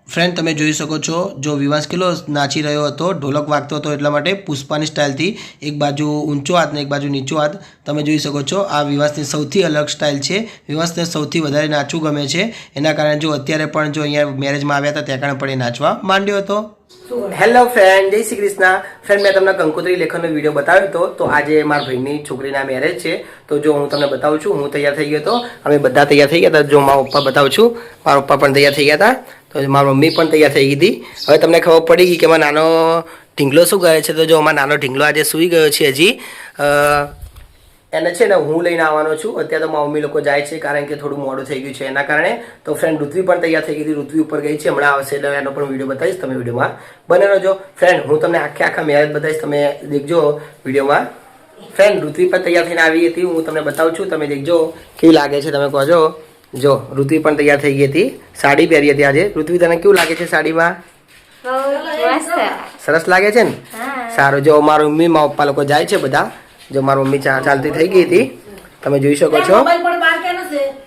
Friend તમે જોઈ શકો છો જો વિવાસ કેટલો નાચી રહ્યો હતો, ઢોલક વાગતો હતો, એટલા માટે પુષ્પાની સ્ટાઇલથી એક બાજુ ઊંચો હાથ ને એક બાજુ નીચો હાથ તમે જોઈ શકો છો। આ વિવાસની સૌથી અલગ સ્ટાઇલ છે। વિવાસને સૌથી વધારે નાચવું ગમે છે, એના કારણે જો અત્યારે પણ જો અહીંયા મેરેજમાં આવ્યા હતા ત્યાં કારણે પણ એ નાચવા માંડ્યો હતો। હેલો ફ્રેન્ડ, જય શ્રી કૃષ્ણ। ફ્રેન્ડ મેં તમને કંકોત્રી લેખનનો વિડીયો બતાવ્યો હતો, તો આજે મારા ભાઈની છોકરીના મેરેજ છે, તો જો હું તમને બતાવું છું। હું તૈયાર થઈ ગયો હતો, અમે બધા તૈયાર થઈ ગયા હતા। જો મારા પપ્પા બતાવું છું, મારા પપ્પા પણ તૈયાર થઈ ગયા હતા, તો મારી મમ્મી પણ તૈયાર થઈ ગઈ હતી। હવે તમને ખબર પડી ગઈ કે મારો નાનો ઢીંગલો શું કરે છે, તો જો અમારો નાનો ઢીંગલો આજે સૂઈ ગયો છે હજી। એને છે ને હું લઈને આવવાનો છું। અત્યારે તો મારા મમ્મી લોકો જાય છે કારણ કે થોડું મોડું થઈ ગયું છે એના કારણે। તો ફ્રેન્ડ ઋત્વી પણ તૈયાર થઈ ગઈ હતી, ઋત્વી ઉપર ગઈ છે, હમણાં આવશે એટલે એનો પણ વિડીયો બતાવીશ, તમે વિડીયોમાં બને રહેજો। ફ્રેન્ડ હું તમને આખા મેરેજ બતાવીશ, તમે દેખજો વિડીયોમાં। ફ્રેન્ડ ઋત્વી પણ તૈયાર થઈને આવી હતી, હું તમને બતાવું છું, તમે દેખજો કેવી લાગે છે, તમે કહેજો। જો ઋત્વી પણ તૈયાર થઈ ગઈ હતી, સાડી પહેરી હતી આજે। ઋત્વી તને કેવું લાગે છે સાડીમાં? સરસ લાગે છે ને? સારું। જો મારું મમ્મી મારા પપ્પા લોકો જાય છે બધા, જો મારી મમ્મી ચાલતી થઈ ગઈ હતી, તમે જોઈ શકો છો।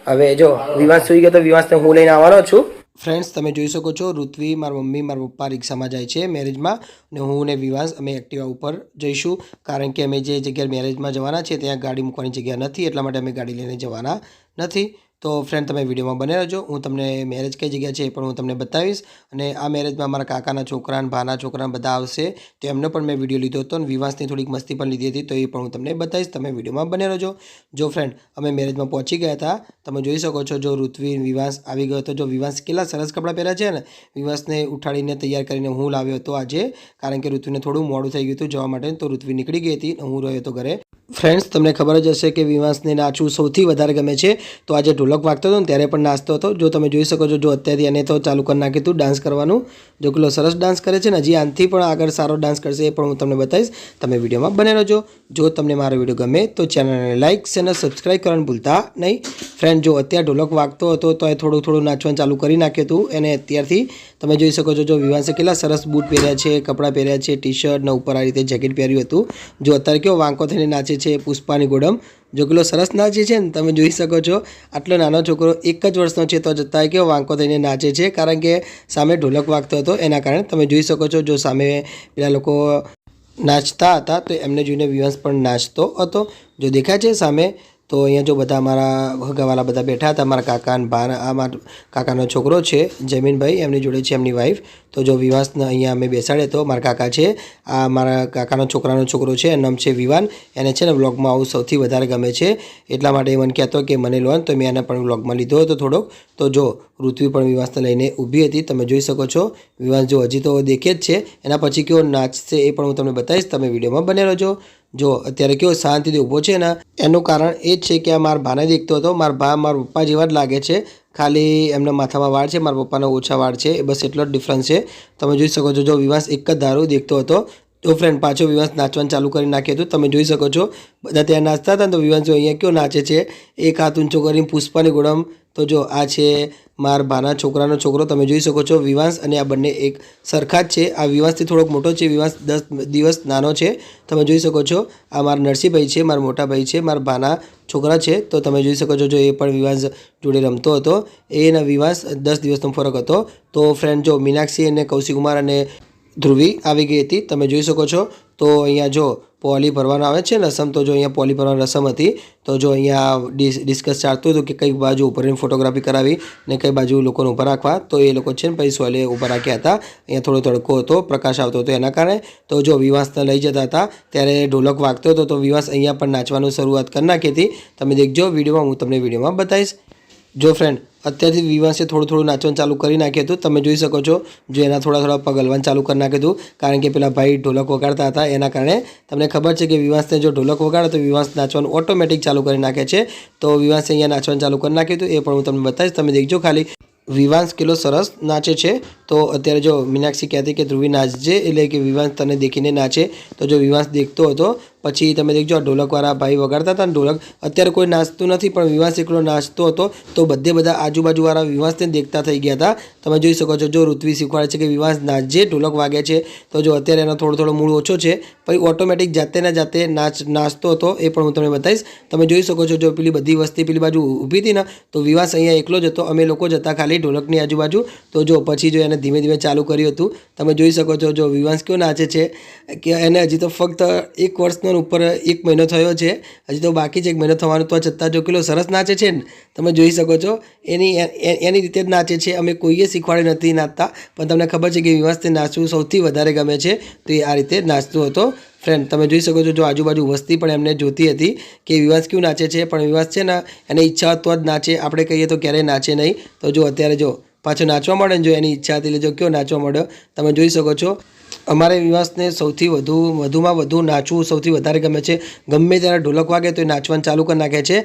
હવે જો વિવાસ સુઈ ગયો તો વિવાસને હું લઈને આવવાનો છું। ફ્રેન્ડ્સ તમે જોઈ શકો છો ઋત્વી, મારા મમ્મી, મારા પપ્પા રિક્ષામાં જાય છે મેરેજમાં, અને હું ને વિવાસ અમે એક્ટિવા ઉપર જઈશું, કારણ કે અમે જે જગ્યાએ મેરેજમાં જવાના છે ત્યાં ગાડી મૂકવાની જગ્યા નથી, એટલા માટે અમે ગાડી લઈને જવાના નથી। તો ફ્રેન્ડ તમે વિડીયોમાં બને રહેજો, હું તમને મેરેજ કઈ જગ્યા છે એ પણ હું તમને બતાવીશ। અને આ મેરેજમાં મારા કાકાના છોકરા અને ભાના છોકરા બધા આવશે, તો એમનો પણ મેં વિડીયો લીધો હતો, અને વિવાસની થોડીક મસ્તી પણ લીધી હતી, તો એ પણ હું તમને બતાવીશ, તમે વિડીયોમાં બને રહેજો। જો ફ્રેન્ડ અમે મેરેજમાં પહોંચી ગયા હતા, તમે જોઈ શકો છો જો ઋત્વી વિવાસ આવી ગયો હતો। જો વિવાસ કેટલા સરસ કપડાં પહેર્યા છે ને, વિવાસને ઉઠાડીને તૈયાર કરીને હું લાવ્યો હતો આજે, કારણ કે ઋત્વીને થોડું મોડું થઈ ગયું હતું જવા માટે, તો ઋત્વી નીકળી ગઈ હતી, હું રહ્યો હતો ઘરે। ફ્રેન્ડ્સ તમને ખબર જ હશે કે વિવાસને નાચવું સૌથી વધારે ગમે છે, તો આજે ઢોલક વાગતો હતો ને ત્યારે પણ નાચતો હતો। જો તમે જોઈ શકો છો જો અત્યારથી એને તો ચાલુ કરી નાખ્યું હતું ડાન્સ કરવાનું, જો કેટલો સરસ ડાન્સ કરે છે ને, હજી આનાથી પણ આગળ સારો ડાન્સ કરશે એ પણ હું તમને બતાવીશ, તમે વિડીયોમાં બને રહેજો। જો તમને મારો વિડીયો ગમે તો ચેનલને લાઇક અને સબસ્ક્રાઈબ કરવાનું ભૂલતા નહીં। ફ્રેન્ડ જો અત્યારે ઢોલક વાગતો હતો તો એ થોડું નાચવાનું ચાલુ કરી નાખ્યું હતું એને અત્યારથી, તમે જોઈ શકો છો। જો વિવાસે કેટલા સરસ બૂટ પહેર્યા છે, કપડાં પહેર્યા છે, ટી શર્ટ ને ઉપર આ રીતે જેકેટ પહેર્યું હતું, જો અત્યારે કેવો વાંકો થઈને નાચે છે પુષ્પાની ગોડમ, જો કેટલો સરસ નાચે છે ને, તમે જોઈ શકો છો। આટલો નાનો છોકરો 1 જ વર્ષનો છે તો જતાં કેવો વાંકો થઈને નાચે છે, કારણ કે સામે ઢોલક વાગતો હતો એના કારણે। તમે જોઈ શકો છો જો સામે પેલા લોકો નાચતા હતા તો એમને જોઈને વિવાસ પણ નાચતો હતો, જો દેખાય છે સામે। તો અહીંયા જો બધા અમારા હગાવાલા બધા બેઠા હતા, મારા કાકા અને ભાના, આ મારા કાકાનો છોકરો છે જમીનભાઈ, એમની જોડે છે એમની વાઈફ। તો જો વિવાસને અહીંયા અમે બેસાડ્યો તો મારા કાકા છે, આ મારા કાકાનો છોકરાનો છોકરો છે, એનું નામ છે વિવાન। એને છે ને વ્લોગમાં આવું સૌથી વધારે ગમે છે, એટલા માટે મને કહેતો કે મને લો, તો મેં એને પણ વ્લોગમાં લીધો હતો થોડોક। તો જો ઋત્વી પણ વિવાસને લઈને ઊભી હતી, તમે જોઈ શકો છો। વિવાસ જો હજી તો દેખે જ છે, એના પછી કેવો નાચશે એ પણ હું તમને બતાવીશ, તમે વિડીયોમાં બને રહેજો। જો અત્યારે કેવો શાંતિથી ઊભો છે ને, એનું કારણ એ જ છે કે આ મારા ભાને દેખતો હતો, મારા ભા મારા પપ્પા જેવા જ લાગે છે, ખાલી એમના માથામાં વાળ છે, મારા પપ્પાના ઓછા વાળ છે, બસ એટલો જ ડિફરન્સ છે, તમે જોઈ શકો છો। જો વિવાસ એક જ ધારું દેખતો હતો, તો ફ્રેન્ડ પાછો વિવાસ નાચવાનું ચાલુ કરી નાખ્યું હતું, તમે જોઈ શકો છો બધા ત્યાં નાચતા હતા ને, તો વિવાસ જો અહીંયા કેવો નાચે છે, એક હાથ ઊંચો કરીને પુષ્પાની ગોળમ। તો જો આ છે મારા ભાના છોકરાનો છોકરો, તમે જોઈ શકો છો વિવાસ અને આ બંને એક સરખા જ છે। આ વિવાસથી થોડોક મોટો છે, વિવાસ 10 દિવસ નાનો છે, તમે જોઈ શકો છો। આ મારા નરસિંહભાઈ છે, મારા મોટા ભાઈ છે, મારા ભાના છોકરા છે, તો તમે જોઈ શકો છો જો એ પણ વિવાસ જોડે રમતો હતો, એના વિવાસ 10 દિવસનો ફરક હતો। તો ફ્રેન્ડ જો મીનાક્ષી અને કૌશિક કુમાર અને ધ્રુવી આવી ગઈ હતી, તમે જોઈ શકો છો। તો અહીંયા જો પોલી ભરવાનો આવે છે ને રસમ, તો જો અહીંયા પોલી ભરવાની રસમ હતી, તો જો અહીંયા ડિસ્કસ ચાલતું હતું કે કઈ બાજુ ઉપર રહીને ફોટોગ્રાફી કરાવી ને કઈ બાજુ લોકોને ઊભા રાખવા, તો એ લોકો છે ને પછી સોલે ઊભા રાખ્યા હતા। અહીંયા થોડો તડકો હતો, પ્રકાશ આવતો હતો એના કારણે। તો જો વિવાસને લઈ જતા હતા ત્યારે ઢોલક વાગતો હતો, તો વિવાસ અહીંયા પણ નાચવાનું શરૂઆત કરી નાખી હતી, તમે દેખજો વિડીયોમાં, હું તમને વિડીયોમાં બતાવીશ। જો ફ્રેન્ડ અત્યારથી વિવાસે થોડું નાચવાનું ચાલુ કરી નાખ્યું હતું, તમે જોઈ શકો છો। જો એના થોડા પગ હલવાનું ચાલુ કરી નાખ્યું હતું, કારણ કે પેલા ભાઈ ઢોલક વગાડતા હતા એના કારણે। તમને ખબર છે કે વિવાસને જો ઢોલક વગાડે તો વિવાસ નાચવાનું ઓટોમેટિક ચાલુ કરી નાખે છે, તો વિવાસે અહીંયા નાચવાનું ચાલુ કરી નાખ્યું હતું, એ પણ હું તમને બતાવીશ, તમે દેખજો ખાલી વિવાસ કેટલો સરસ નાચે છે। તો અત્યારે જો મીનાક્ષી કહેતી કે ધ્રુવી નાચજે, એટલે કે વિવાસ તને દેખીને નાચે, તો જો વિવાસ દેખતો હતો, પછી તમે દેખજો આ ઢોલકવાળા ભાઈ વગાડતા હતા ને ઢોલક, અત્યારે કોઈ નાચતું નથી પણ વિવાસ એકલો નાચતો હતો, તો બધા આજુબાજુવાળા વિવાસને દેખતા થઈ ગયા હતા, તમે જોઈ શકો છો। જો ઋત્વી શીખવાડે છે કે વિવાસ નાચજે, ઢોલક વાગે છે, તો જો અત્યારે એનો થોડો મૂળ ઓછો છે, પછી ઓટોમેટિક જાતે નાચતો હતો, એ પણ હું તમને બતાવીશ, તમે જોઈ શકો છો। જો પેલી બધી વસ્તી પેલી બાજુ ઊભી હતી ને, તો વિવાસ અહીંયા એકલો જ હતો, અમે લોકો જ હતા ખાલી ઢોલકની આજુબાજુ। તો જો પછી જો એને ધીમે ધીમે ચાલુ કર્યું હતું. તમે જોઈ શકો છો જો વિવાંશ કેવો નાચે છે કે એને હજી તો ફક્ત 1 વર્ષનો ઉપર 1 મહિનો થયો છે, હજી તો બાકી છે 1 મહિનો થવાનો. તો છતાં જો કેટલો સરસ નાચે છે ને તમે જોઈ શકો છો. એની રીતે જ નાચે છે. અમે કોઈએ શીખવાડે નથી નાચતા, પણ તમને ખબર છે કે વિવાંશને નાચવું સૌથી વધારે ગમે છે, તો એ આ રીતે નાચતો હતો. ફ્રેન્ડ તમે જોઈ શકો છો જો આજુબાજુ વસ્તી પણ એમને જોતી હતી કે વિવાંશ કેવું નાચે છે, પણ વિવાંશ છે ને એને ઈચ્છા તો જ નાચે, આપણે કહીએ તો ક્યારેય નાચે નહીં. તો જો અત્યારે જો પાછો નાચવા મળે ને, જો એની ઈચ્છા હતી એટલે જો કેવો નાચવા મળ્યો તમે જોઈ શકો છો. અમારે વિવાંશને સૌથી વધુમાં વધુ નાચવું સૌથી વધારે ગમે છે. ગમે ત્યારે ઢોલક વાગે તો એ નાચવાનું ચાલુ કરી નાખે છે.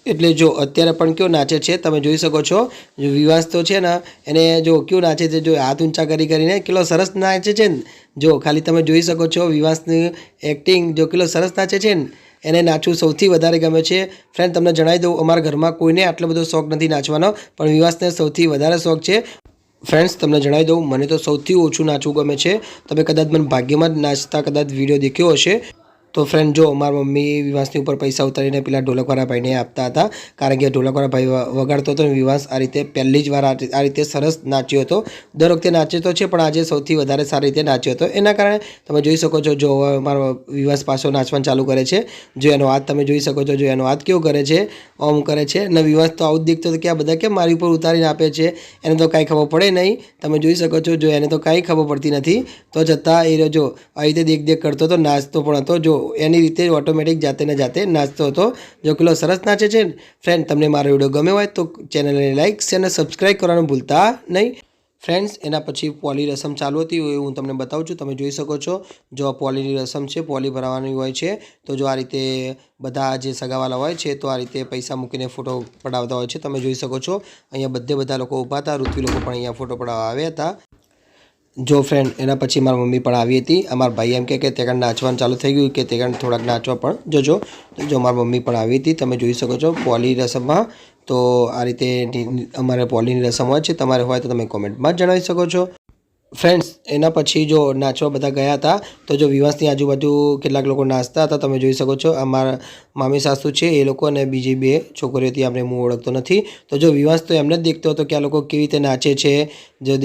એટલે જો અત્યારે પણ કેવો નાચે છે તમે જોઈ શકો છો. જો વિવાંશ તો છે ને એને જો કેવું નાચે છે, જો હાથ ઊંચા કરીને કેટલો સરસ નાચે છે ને. જો ખાલી તમે જોઈ શકો છો વિવાંશની એક્ટિંગ જો કેટલો સરસ નાચે છે ને. એને નાચવું સૌથી વધારે ગમે છે. ફ્રેન્ડ તમને જણાવી દઉં, અમારા ઘરમાં કોઈને આટલો બધો શોખ નથી નાચવાનો, પણ વિવાંશને સૌથી વધારે શોખ છે. ફ્રેન્ડ્સ તમને જણાવી દઉં, મને તો સૌથી ઓછું નાચવું ગમે છે. તમે કદાચ મને ભાગ્યમાં જ નાચતા કદાચ વિડીયો દેખ્યો હશે. તો ફ્રેન્ડ જો મારા મમ્મી વિવાંશની ઉપર પૈસા ઉતારીને પેલા ઢોલકવાળા ભાઈને આપતા હતા, કારણ કે ઢોલકવાળા ભાઈ વગાડતો હતો. વિવાંશ આ રીતે પહેલી જ વાર આ રીતે સરસ નાચ્યો હતો. દર વખતે નાચે તો છે, પણ આજે સૌથી વધારે સારી રીતે નાચ્યો હતો. એના કારણે તમે જોઈ શકો છો જો મારો વિવાંશ પાછો નાચવાનું ચાલુ કરે છે. જો એનો હાથ તમે જોઈ શકો છો, જો એનો હાથ કેવો કરે છે, ઓમ કરે છે. અને વિવાંશ તો આવું જ દેખતો હતો કે આ બધા કેમ મારી ઉપર ઉતારીને આપે છે, એને તો કાંઈ ખબર પડે નહીં. તમે જોઈ શકો છો જો એને તો કાંઈ ખબર પડતી નથી, તો છતાં એ જો આ રીતે દેખ કરતો હતો, નાચતો પણ હતો. જો એની રીતે ઓટોમેટિક જાતે ને જાતે નાચતો હતો. જો કેટલો સરસ નાચે છે. ફ્રેન્ડ તમને મારો વિડીયો ગમ્યો હોય તો ચેનલને લાઇક અને સબસ્ક્રાઈબ કરવાનું ભૂલતા નહીં. ફ્રેન્ડ્સ એના પછી પોલી રસમ ચાલુ હતી એ હું તમને બતાવું છું. તમે જોઈ શકો છો જો પોલીની રસમ છે, પોલી ભરાવાની હોય છે. તો જો આ રીતે બધા જે સગાવાલા હોય છે તો આ રીતે પૈસા મૂકીને ફોટો પડાવતા હોય છે. તમે જોઈ શકો છો અહીંયા બધા લોકો ઊભા હતા. ઋત્વી લોકો પણ અહીંયા ફોટો પડાવવા આવ્યા હતા. જો ફ્રેન્ડ એના પછી મારી મમ્મી પણ આવી હતી. અમારા ભાઈ એમ કે ત્યાં નાચવાનું ચાલુ થઈ ગયું, કે ત્યાં થોડાક નાચવા પણ જોજો. જો મારી મમ્મી પણ આવી હતી. તમે જોઈ શકો છો પોલી રસમમાં. તો આ રીતે અમારે પોલીની રસમ હોય છે. તમારે હોય તો તમે કોમેન્ટમાં જણાવી શકો છો. ફ્રેન્ડ્સ એના પછી જો નાચવા બધા ગયા હતા. તો જો વિવાંશની આજુબાજુ કેટલાક લોકો નાચતા હતા. તમે જોઈ શકો છો અમારા મામી સાસુ છે એ લોકો, અને બીજી 2 છોકરીઓથી આપણે હું ઓળખતો નથી. તો જો વિવાંશ તો એમને જ દેખતો હતો કે આ લોકો કેવી રીતે નાચે છે. જો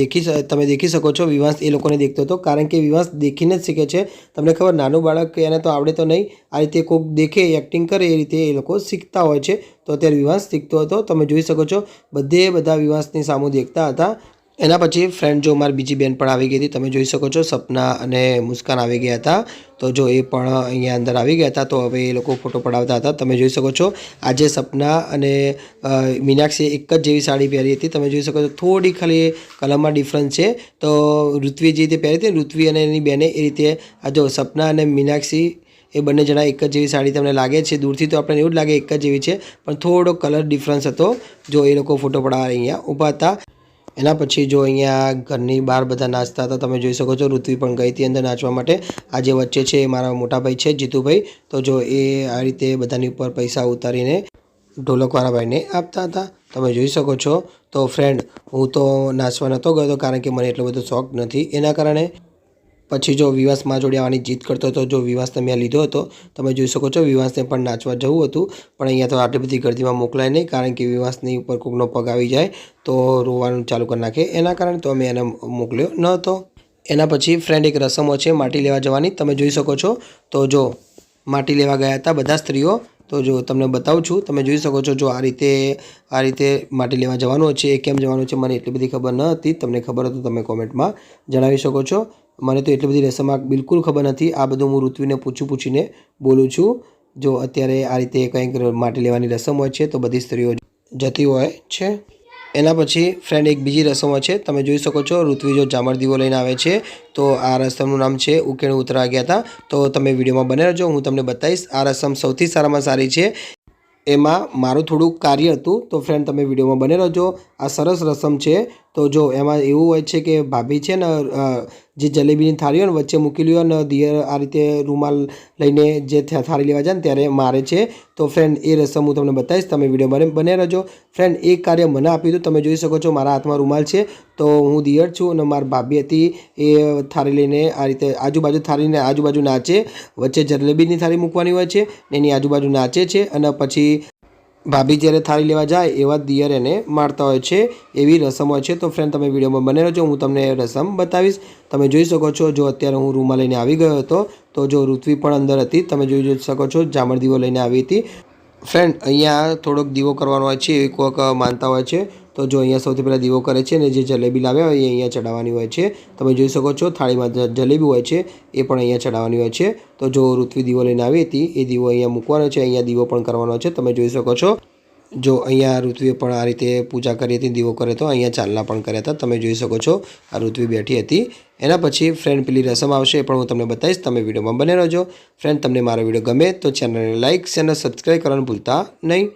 તમે દેખી શકો છો વિવાંશ એ લોકોને દેખતો હતો, કારણ કે વિવાંશ દેખીને જ શીખે છે. તમને ખબર નાનું બાળક એને તો આવડે તો નહીં, આ રીતે કોઈક દેખે એક્ટિંગ કરે એ રીતે એ લોકો શીખતા હોય છે. તો અત્યારે વિવાંશ શીખતો હતો. તમે જોઈ શકો છો બધા વિવાંશની સામું દેખતા હતા. એના પછી ફ્રેન્ડ જો મારી બીજી બેન પણ આવી ગઈ હતી. તમે જોઈ શકો છો સપના અને મુસ્કાન આવી ગયા હતા. તો જો એ પણ અહીંયા અંદર આવી ગયા હતા. તો હવે એ લોકો ફોટો પડાવતા હતા. તમે જોઈ શકો છો આજે સપના અને મીનાક્ષી એક જ જેવી સાડી પહેરી હતી. તમે જોઈ શકો છો થોડી ખાલી કલરમાં ડિફરન્સ છે. તો ઋત્વી જે રીતે પહેરી હતી, ઋત્વી અને એની બેને એ રીતે આ જો સપના અને મીનાક્ષી એ બંને જણા એક જ જેવી સાડી તમને લાગે છે. દૂરથી તો આપણને એવું જ લાગે એક જ જેવી છે, પણ થોડો કલર ડિફરન્સ હતો. જો એ લોકો ફોટો પડાવવા અહીંયા ઊભા હતા. એના પછી જો અહીંયા ઘરની બહાર બધા નાચતા હતા. તમે જોઈ શકો છો ઋત્વી પણ ગઈ હતી અંદર નાચવા માટે. આ જે વચ્ચે છે એ મારા મોટા ભાઈ છે જીતુભાઈ. તો જો એ આ રીતે બધાની ઉપર પૈસા ઉતારીને ઢોલકવાળા ભાઈને આપતા હતા. તમે જોઈ શકો છો. તો ફ્રેન્ડ હું તો નાચવા નહોતો ગયો, કારણ કે મને એટલો બધો શોખ નથી. એના કારણે પછી જો વિવાંશ મારા જોડે આવવાની જીદ કરતો હતો. જો વિવાંશને મેં લીધો હતો. તમે જોઈ શકો છો વિવાંશને પણ નાચવા જવું હતું, પણ અહીંયા તો આટલી બધી ગર્દીમાં મોકલાય નહીં, કારણ કે વિવાંશની ઉપર કોઈકનો પગ આવી જાય તો રોવાનું ચાલુ કરી નાખે. એના કારણે તો અમે એને મોકલ્યો ન હતો. એના પછી ફ્રેન્ડ એક રસમો છે માટી લેવા જવાની. તમે જોઈ શકો છો. તો જો માટી લેવા ગયા હતા બધા સ્ત્રીઓ. તો જો તમને બતાવું છું. તમે જોઈ શકો છો જો આ રીતે માટી લેવા જવાનું છે. એ કેમ જવાનું છે મને એટલી બધી ખબર ન હતી. તમને ખબર હતું તમે કોમેન્ટમાં જણાવી શકો છો. મને તો એટલી બધી રસમ બિલકુલ ખબર નથી. આ બધું હું ઋત્વીને પૂછીને બોલું છું. જો અત્યારે આ રીતે કંઈક માટી લેવાની રસમ હોય છે તો બધી સ્ત્રીઓ જતી હોય છે. એના પછી ફ્રેન્ડ એક બીજી રસમ હોય છે. તમે જોઈ શકો છો ઋત્વી જો જામર દીવો લઈને આવે છે. તો આ રસમનું નામ છે ઉકેણ ઉતરા ગયા હતા. તો તમે વિડીયોમાં બને રહેજો, હું તમને બતાવીશ. આ રસમ સૌથી સારામાં સારી છે. એમાં મારું થોડુંક કાર્ય હતું. તો ફ્રેન્ડ તમે વિડીયોમાં બને રહેજો. આ સરસ રસમ છે. તો જો એમાં એવું હોય છે કે ભાભી છે ને જે જલેબીની થાળી હોય ને વચ્ચે મૂકેલી હોય ને દિયર આ રીતે રૂમાલ લઈને જે થાળી લેવા જાય ને ત્યારે મારે છે. તો ફ્રેન્ડ એ રસમ હું તમને બતાવીશ. તમે વિડીયો બને રહેજો. ફ્રેન્ડ એક કાર્ય મને આપ્યું હતું. તમે જોઈ શકો છો મારા હાથમાં રૂમાલ છે. તો હું દિયર છું અને મારી ભાભી હતી એ થાળી લઈને આ રીતે આજુબાજુ નાચે. વચ્ચે જલેબીની થાળી મૂકવાની હોય છે ને એની આજુબાજુ નાચે છે. અને પછી ભાભી જ્યારે થાળી લેવા જાય એવા દિયર એને મારતા હોય છે, એવી રસમ હોય છે. તો ફ્રેન્ડ તમે વિડીયોમાં બને રહેજો, હું તમને રસમ બતાવીશ. તમે જોઈ શકો છો જો અત્યારે હું રૂમમાં લઈને આવી ગયો હતો, તો જો ઋત્વી પણ અંદર હતી, તમે જોઈ શકો છો જામર દીવો લઈને આવી હતી. ફ્રેન્ડ અહીંયા થોડોક દીવો કરવાનો હોય છે, એક કોક માનતા હોય છે. તો જો અહીંયા સૌથી પહેલાં દીવો કરે છે, ને જે જલેબી લાવ્યા હોય એ અહીંયા ચડાવવાની હોય છે. તમે જોઈ શકો છો થાળીમાં જલેબી હોય છે, એ પણ અહીંયા ચડાવવાની હોય છે. તો જો ઋત્વી દીવો લઈને આવી હતી, એ દીવો અહીંયા મૂકવાનો છે, અહીંયા દીવો પણ કરવાનો છે. તમે જોઈ શકો છો જો અહીંયા ઋત્વીએ પણ આ રીતે પૂજા કરી હતી, દીવો કરે તો અહીંયા ચાલના પણ કર્યા હતા. તમે જોઈ શકો છો આ ઋત્વી બેઠી હતી. એના પછી ફ્રેન્ડ પેલી રસમ આવશે, એ પણ હું તમને બતાવીશ. તમે વિડીયોમાં બને રહેજો. ફ્રેન્ડ તમને મારો વિડીયો ગમે તો ચેનલને લાઇક અને સબસ્ક્રાઈબ કરવાનું ભૂલતા નહીં.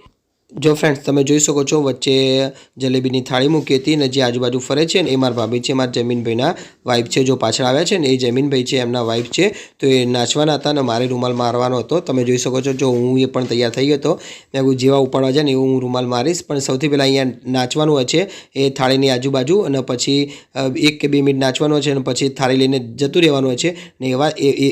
જો ફ્રેન્ડ્સ તમે જોઈ શકો છો વચ્ચે જલેબીની થાળી મૂકી હતી, ને જે આજુબાજુ ફરે છે ને એ મારા ભાભી છે, મારા જમીનભાઈના વાઈફ છે. જો પાછળ આવ્યા છે ને એ જમીનભાઈ છે, એમના વાઈફ છે. તો એ નાચવાના હતા ને મારે રૂમાલ મારવાનો હતો. તમે જોઈ શકો છો જો હું એ પણ તૈયાર થઈ ગયો હતો. મેં જેવા ઉપાડવા જાય ને એવું હું રૂમાલ મારીશ, પણ સૌથી પહેલાં અહીંયા નાચવાનું હોય છે એ થાળીની આજુબાજુ, અને પછી 1 કે 2 મિનિટ નાચવાનું છે, અને પછી થાળી લઈને જતું રહેવાનું હોય છે. ને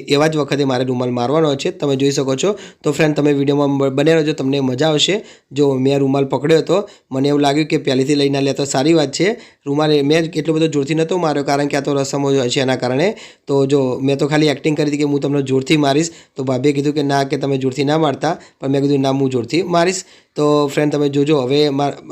એવા જ વખતે મારે રૂમાલ મારવાનો હોય છે. તમે જોઈ શકો છો. તો ફ્રેન્ડ તમે વિડીયોમાં બને રહેજો, તમને મજા આવશે. જો મેં રૂમાલ પકડ્યો હતો, મને એવું લાગ્યું કે પહેલેથી લઈને લે તો સારી વાત છે. રૂમાલ મેં એટલો બધો જોરથી નહોતો માર્યો, કારણ કે આ તો રસમો છે એના કારણે. તો જો મેં તો ખાલી એક્ટિંગ કરી હતી કે હું તમને જોરથી મારીશ. તો ભાભીએ કીધું કે ના, કે તમે જોરથી ના મારતા, પણ મેં કીધું ના, હું જોરથી મારીશ. તો ફ્રેન્ડ તમે જોજો, હવે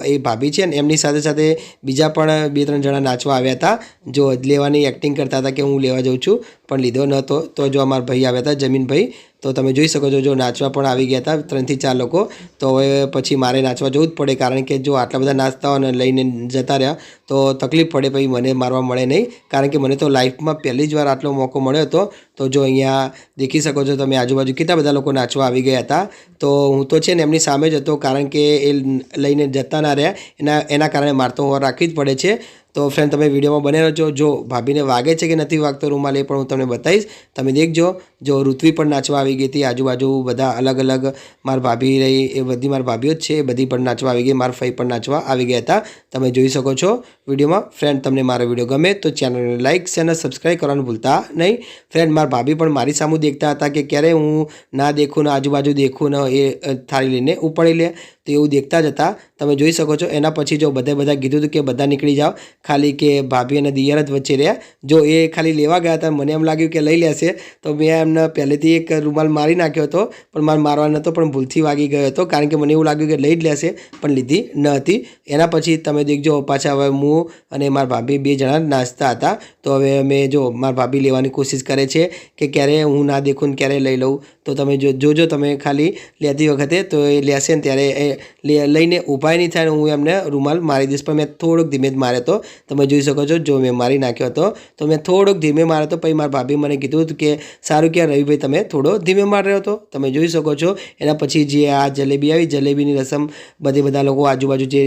એ ભાભી છે ને એમની સાથે સાથે બીજા પણ 2-3 જણા નાચવા આવ્યા હતા. જો લેવાની એક્ટિંગ કરતા હતા કે હું લેવા જાઉં છું, પણ લીધો નહોતો. તો જો અમારા ભાઈ આવ્યા હતા, જમીનભાઈ. તો તમે જોઈ શકો છો જો નાચવા પણ આવી ગયા હતા 3 થી 4 લોકો. તો હવે પછી મારે નાચવા જવું જ પડે, કારણ કે જો આટલા બધા નાચતા હોય અને લઈને જતા રહ્યા તો તકલીફ પડે, પછી મને મારવા મળે નહીં. કારણ કે મને તો લાઈફમાં પહેલી જ વાર આટલો મોકો મળ્યો હતો. તો જો અહીંયા દેખી શકો છો તમે આજુબાજુ કેટલા બધા લોકો નાચવા આવી ગયા હતા. તો હું તો છે ને એમની સામે જ હતો, કારણ કે એ લઈને જતા ના રહ્યા, એના કારણે મારતો હોવા રાખવી જ પડે છે. તો ફ્રેન્ડ તમે વિડીયોમાં બને રહેજો. જો ભાભીને વાગે છે કે નથી વાગતો રૂમાલ એ પણ હું તમને બતાવીશ. તમે દેખજો. જો ઋત્વી પણ નાચવા આવી ગઈ હતી, આજુબાજુ બધા અલગ અલગ મારા ભાભી રહી, એ બધી મારી ભાભીઓ જ છે, એ બધી પણ નાચવા આવી ગઈ. મારા ફઈ પણ નાચવા આવી ગયા હતા. તમે જોઈ શકો છો વિડીયોમાં. ફ્રેન્ડ તમને મારો વિડીયો ગમે તો ચેનલને લાઇક અને સબસ્ક્રાઈબ કરવાનું ભૂલતા નહીં. ફ્રેન્ડ મારા ભાભી પણ મારી સામું દેખતા હતા કે ક્યારે હું ના દેખું ને આજુબાજુ દેખું ને એ થાળી લઈને ઉપાડી લે, તો એવું દેખતા જ હતા. તમે જોઈ શકો છો. એના પછી જો બધા કીધું હતું કે બધા નીકળી જાઓ, ખાલી કે ભાભી અને દિયર જ વચ્ચે રહ્યા. જો એ ખાલી લેવા ગયા હતા, મને એમ લાગ્યું કે લઈ લેશે, તો મેં એમને પહેલેથી એક રૂમાલ મારી નાખ્યો હતો, પણ મારે મારવા નહોતો, પણ ભૂલથી વાગી ગયો હતો, કારણ કે મને એવું લાગ્યું કે લઈ જ લેશે, પણ લીધી ન હતી. એના પછી તમે દેખજો પાછા હવે હું અને મારા ભાભી 2 જણા નાચતા હતા. તો હવે અમે જો મારા ભાભી લેવાની કોશિશ કરે છે કે ક્યારે હું ના દેખું ને ક્યારે લઈ લઉં. તો તમે જોજો તમે ખાલી લેતી વખતે તો એ લેશે ને ત્યારે એ લઈને ઊભા નહીં થાય, હું એમને રૂમાલ મારી દઈશ. પણ મેં થોડોક ધીમે જ માર્યો હતો. તમે જોઈ શકો છો જો મેં મારી નાખ્યો હતો, તો મેં થોડોક ધીમે માર્યો હતો. પછી મારા ભાભી મને કીધું હતું કે સારું કે રવિભાઈ તમે થોડો ધીમે માર્યો હતો. તમે જોઈ શકો છો. એના પછી જે આ જલેબી આવી, જલેબીની રસમ બધા લોકો આજુબાજુ જે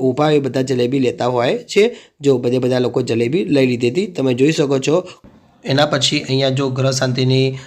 ઊભા હોય બધા જલેબી લેતા હોય છે. જો બધા લોકો જલેબી લઈ લીધી હતી. તમે જોઈ શકો છો. એના પછી અહીંયા જો ગ્રહ શાંતિની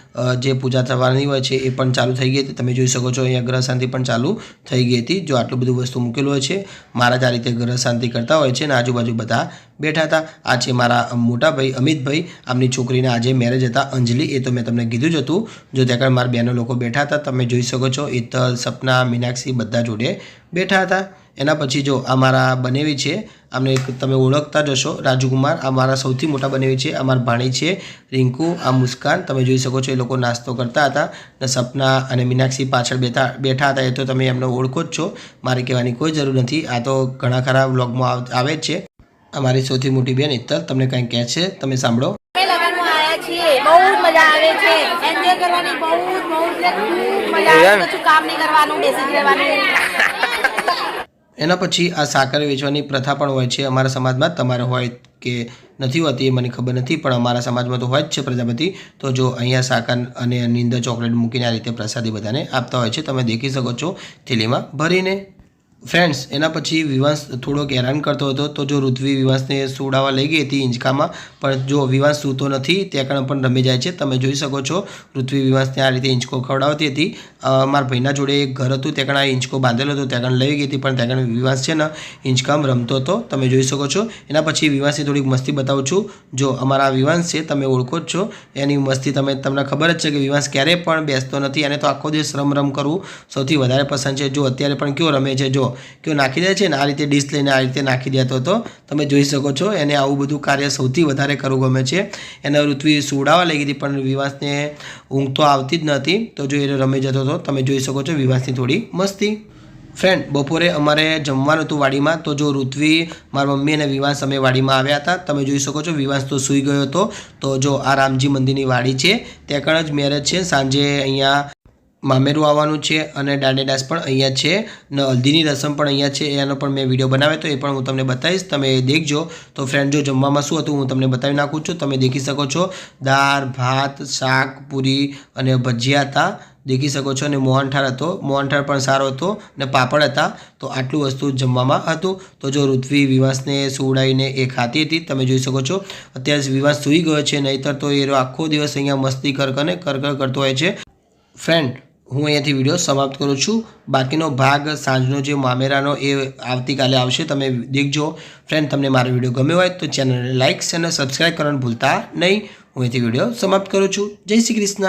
જે પૂજા થવાની હોય છે એ પણ ચાલુ થઈ ગઈ હતી. તમે જોઈ શકો છો અહીંયા ગ્રહ શાંતિ પણ ચાલુ થઈ ગઈ હતી. જો આટલું બધું વસ્તુ મૂકેલું હોય છે, મારા જ આ રીતે ગ્રહ શાંતિ કરતા હોય છે, અને આજુબાજુ બધા બેઠા હતા. આ છે મારા મોટા ભાઈ અમિતભાઈ, આમની છોકરીના આજે મેરેજ હતા, અંજલિ. એ તો મેં તમને કીધું જ હતું. જો ત્યાં આગળ મારા બહેનો લોકો બેઠા હતા. તમે જોઈ શકો છો ઈતલ, સપના, મીનાક્ષી બધા જોડે બેઠા હતા. એના પછી જો આ મારા બનેવી છે, આમને તમે ઓળખતા જ હશો, રાજકુમાર. આ મારા સૌથી મોટા બનેવી છે. આ મારા ભાણી છે રિંકુ, આ મુસ્કાન. તમે જોઈ શકો છો એ લોકો નાસ્તો કરતા હતા, ને સપના અને મીનાક્ષી પાછળ બેઠા હતા. એ તો તમે એમને ઓળખો જ છો, મારે કહેવાની કોઈ જરૂર નથી. આ તો ઘણા ખરા વ્લોગમાં આવે જ છે. અમારી સૌથી મોટી બેન ઈતલ તમને કંઈ કહે છે, તમે સાંભળો. બહુ મજા આવે છે, એન્જોય કરવાની બહુ મજા આવે છે. કામ નહીં કરવાનું, બેસી રહેવાનું. એના પછી આ સાકર વેચવાની પ્રથા પણ હોય છે અમારા સમાજમાં. તમારે હોય કે નથી હોતી એ મને ખબર નથી, પણ અમારા સમાજમાં તો હોય જ છે પ્રજાપતિ. તો જો અહીંયા સાકર અને એની અંદર ચોકલેટ મૂકીને આ રીતે પ્રસાદી બધાને આપતા હોય છે. તમે દેખી શકો છો થેલીમાં ભરીને. ફ્રેન્ડ્સ એના પછી વિવાંશ થોડોક હેરાન કરતો હતો તો જો ઋત્વી વિવાંશને સુવડાવવા લઈ ગઈ હતી હિંચકામાં, પણ જો વિવાંશ સૂતો નથી ત્યાં કારણ પણ રમી જાય છે. તમે જોઈ શકો છો ઋત્વી વિવાંશને આ રીતે હિંચકો ખવડાવતી હતી. મારા ભાઈના જોડે એક ઘર હતું ત્યાં આ હિંચકો બાંધેલો હતો, ત્યાં લઈ ગઈ હતી, પણ ત્યાં વિવાંશ છે ને હિંચકામાં રમતો હતો. તમે જોઈ શકો છો. એના પછી વિવાંશની થોડીક મસ્તી બતાવું છું. જો અમારા વિવાંશ છે, તમે ઓળખો જ છો, એની મસ્તી તમને ખબર જ છે કે વિવાંશ ક્યારેય પણ બેસતો નથી. એને તો આખો દિવસ રમ કરવું સૌથી વધારે પસંદ છે. જો અત્યારે પણ કયો રમે છે, જો કયો નાખી દે છે ને, આ રીતે ડીશ લઈને આ રીતે નાખી દેતો હતો. તમે જોઈ શકો છો. એને આવું બધું કાર્ય સૌથી વધારે કરવું ગમે છે. એને ઋત્વી સુવડાવવા લઈ ગઈ હતી પણ વિવાંશને ઊંઘ તો આવતી જ નથી, તો જો એ રમી જતો હતો. તમે જોઈ શકો છો વિવાંશની થોડી મસ્તી. ફ્રેન્ડ બપોરે અમારે જમવાનું હતું વાડીમાં, તો જો ઋત્વી, મારા મમ્મી અને વિવાંશ અમે વાડીમાં આવ્યા હતા. તમે જોઈ શકો છો વિવાંશ તો સૂઈ ગયો હતો. તો જો આ રામજી મંદિરની વાડી છે, ત્યાં કણ જ મેરેજ છે. સાંજે અહીંયા મામેરું આવવાનું છે અને દાંડેડાસ પણ અહીંયા છે ને હલ્દીની રસમ પણ અહીંયા છે. એનો પણ મેં વિડીયો બનાવ્યો તો એ પણ હું તમને બતાવીશ, તમે દેખજો. તો ફ્રેન્ડ જો જમવામાં શું હતું હું તમને બતાવી નાખું છું. તમે દેખી શકો છો દાળ, ભાત, શાક, પૂરી અને ભજીયા હતા, દેખી શકો છો. અને મોહનથાળ હતો, મોહનથાળ પણ સારો હતો ને પાપડ હતા. તો આટલું વસ્તુ જમવામાં હતું. તો જો ઋત્વી વિવાંશને સુવડાવીને એ ખાતી હતી. તમે જોઈ શકો છો અત્યારે વિવાંશ સૂઈ ગયો છે, નહીંતર તો એ આખો દિવસ અહીંયા મસ્તી કરતો હોય છે. ફ્રેન્ડ હું અહીંયાથી વિડીયો સમાપ્ત કરું છું. બાકીનો ભાગ સાંજનો જે મામેરાનો એ આવતીકાલે આવશે, તમે દેખજો. ફ્રેન્ડ તમને મારો વિડીયો ગમ્યો હોય તો ચેનલને લાઇક અને સબસ્ક્રાઈબ કરવાનું ભૂલતા નહીં. હું અહીંથી વિડીયો સમાપ્ત કરું છું. જય શ્રી કૃષ્ણ.